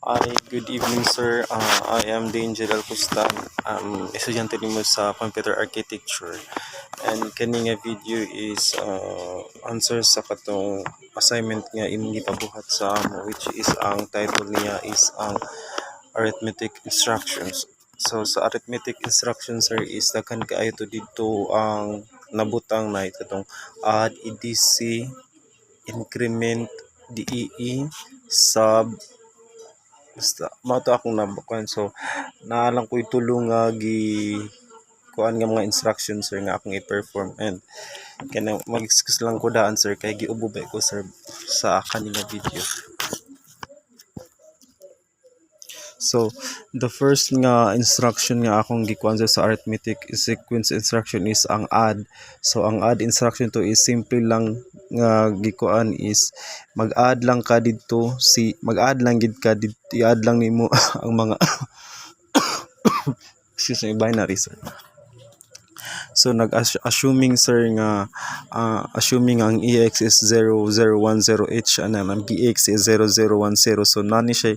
Hi, good evening sir. I am Danger Alcustan. Estudyante nimo sa Computer Architecture. And kani nga video is answer sa katong assignment nga imong gipabuhat sa amo, which is ang title niya is ang arithmetic instructions. So sa arithmetic instructions sir is daghan kaayo to dito ang nabutang na itong add, EDC, increment, DEE, sub, basta mao to akong nabukan. So naalang ko'y tulong nga gi kuan nga mga instructions sir nga akong i-perform, and kana mag-excuse lang ko daan sir kay giubobay ko sir sa kanila video. So the first nga instruction nga akong gikuan sa arithmetic sequence instruction is ang add. So ang add instruction to is simple lang nga gikuan is mag-add lang ka dito, mag-add lang gid ka dito, i-add lang nimo ang mga excuse me, binary sir. So assuming sir nga assuming ang EX is 0010H and ang BX is 0010, so nani siya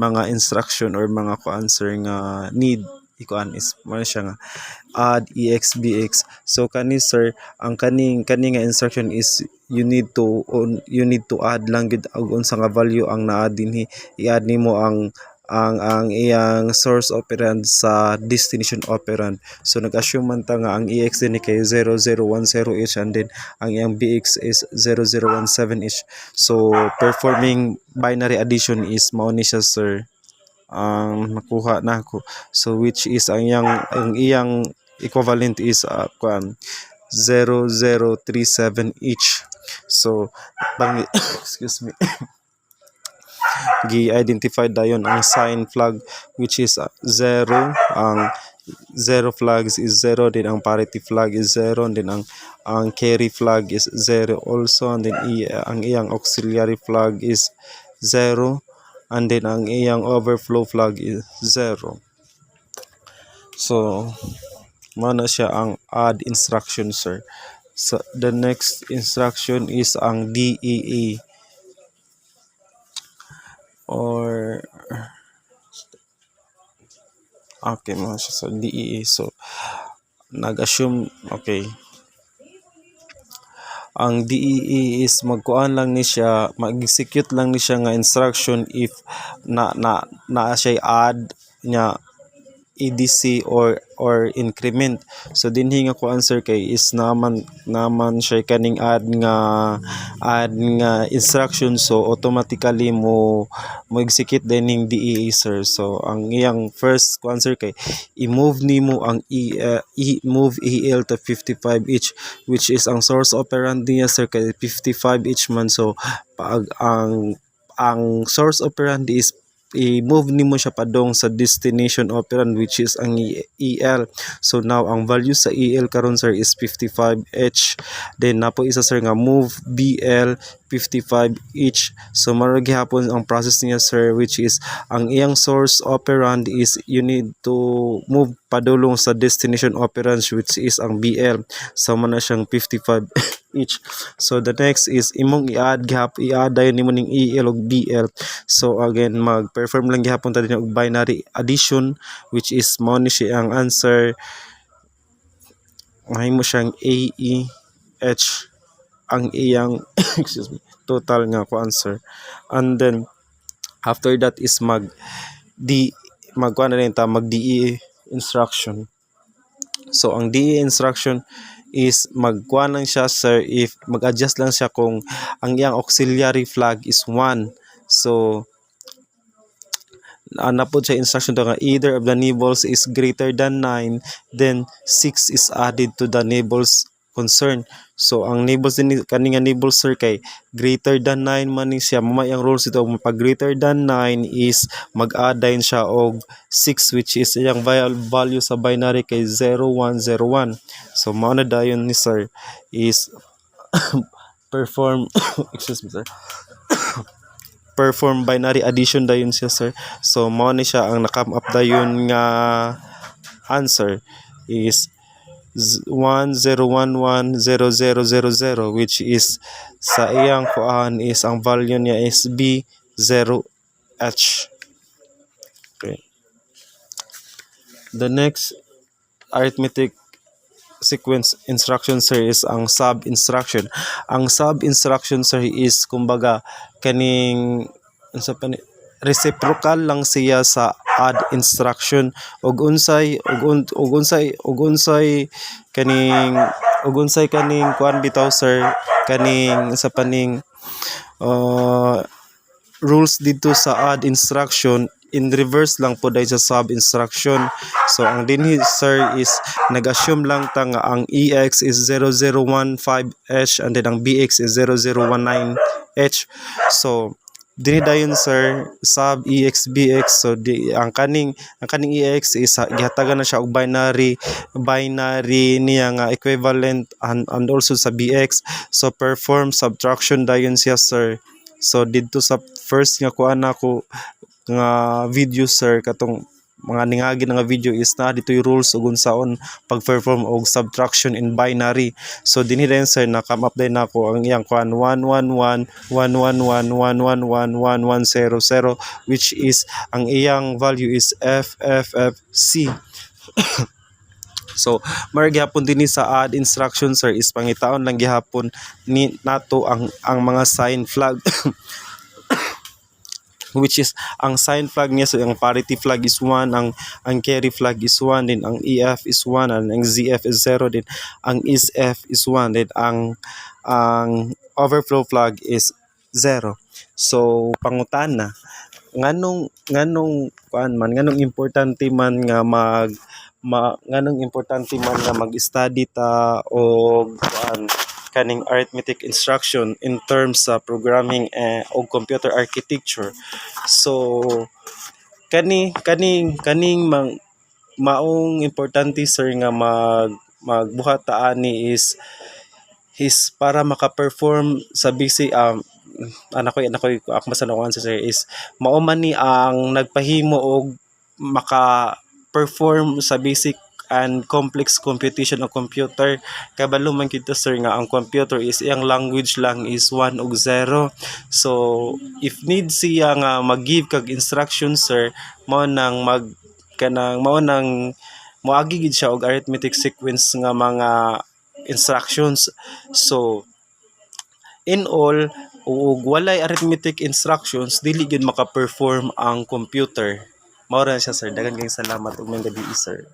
mga instruction or mga answer nga need ikuan is mo siya nga add EX BX. So kani sir ang kani nga instruction is you need to add lang gid og unsa nga value ang naa dinhi, i-add nimo ang iyang source operand sa destination operand. So nag-assume man ta nga ang EX din kay 0010H and then ang iyang BX is 0017H. So performing binary addition is mao ni siya sir ang nakuha nako. So which is ang iyang equivalent is 0037H. So excuse me, gi-identify dayon ang sign flag which is 0, ang 0 flags is 0, then ang parity flag is 0, and then ang carry flag is 0 also, and then ang iyang auxiliary flag is 0, and then ang iyang overflow flag is 0. So mana siya ang add instruction sir. So the next instruction is ang DEE or okay mga siya sa DEE. So nag-assume okay ang DEE is magkuan lang ni siya, mag-execute lang ni siya nga instruction if na siya add nya EDC or increment. So dinhi nga ko answer kay is naman siya kaning add nga instruction, so automatically mo execute dining DEE sir. So ang iyang first ko answer kay i-move nimo ang move EL to 55 each, which is ang source operand niya sir kay 55 each man. So pag ang source operand is i-move nimo siya padong sa destination operand which is ang EL. So now ang value sa EL karon sir is 55H. Then napo isa sir nga move BL 55 each. So maro gihapon ang process niya sir, which is ang iyang source operand is you need to move padulong sa destination operand which is ang BL. So man na siyang 55 each. So the next is imong i-add dayon nimo ning EL ug BL. So again mag-perform lang gihapon ta din og binary addition which is mao ni siya ang answer. Mahimo siyang AEH ang iyang excuse me total nga ko answer, and then after that is mag DE instruction. So ang DE instruction is magkuha lang siya sir if mag-adjust lang siya kung ang iyang auxiliary flag is 1. So napod sa instruction to nga either of the neighbors is greater than 9, then 6 is added to the neighbors concern. So ang neighbors din kani nga neighbors sir kay greater than 9 man ni siya, mamay ang rules ito pag greater than 9 is mag-add din siya og 6 which is iyang value sa binary kay 0101. So mao na dayon ni sir is perform excuse me sir perform binary addition dayon siya sir. So mao ni siya ang na-come up dayon nga answer is 10110000, which is sa iyang kuan is ang value niya is B0H. The next arithmetic sequence instruction sir is ang sub instruction. Ang sub instruction sir is kumbaga kaning unsa pa ni reciprocal lang siya sa add instruction ug unsay kaning kuan bitaw sir kaning sa paning rules dito sa add instruction in reverse lang po dahil sa sub instruction. So ang dinhi sir is nag-assume lang ta nga ang EX is 0015H and then ang BX is 0019H. So dinhi dayon sir sub EX BX. So ang kaning EX is gihatagan na siya og binary niya nga equivalent and also sa BX. So perform subtraction dayon siya sir. So dito sa first nga kuan nako nga video sir katong mga ningagi nga video is na dito yung rules ug unsaon pag-perform og subtraction in binary. So dinhi din sir na come up din nako ang iyang kuan 111 111 111 1100 which is ang iyang value is FFFC. So mar gihapon dinhi sa add instruction sir is pangitaon lang gihapon ni nato ang mga sign flag which is ang sign flag niya so ang parity flag is 1, ang carry flag is 1, din ang EF is 1, and ang ZF is 0, din ang ISF is 1, din ang overflow flag is 0. So pangutana nganong importante man nga mag-study ta og kaning arithmetic instruction in terms sa programming o computer architecture. So kaning maong importante sir nga magbuhat ta ani is para maka-perform sa basic ako masan ako sir is mao man ni ang nagpahimo og maka-perform sa basic and complex computation of computer. Kabalo man kita sir nga ang computer is iyang language lang is 1 ug 0. So if need siya nga mag-give kag instruction sir mao nang moagi gid siya og arithmetic sequence nga mga instructions. So in all ug walay arithmetic instructions dili gid maka-perform ang computer. Mao ra siya sir. Daghang salamat ug may gabi sir.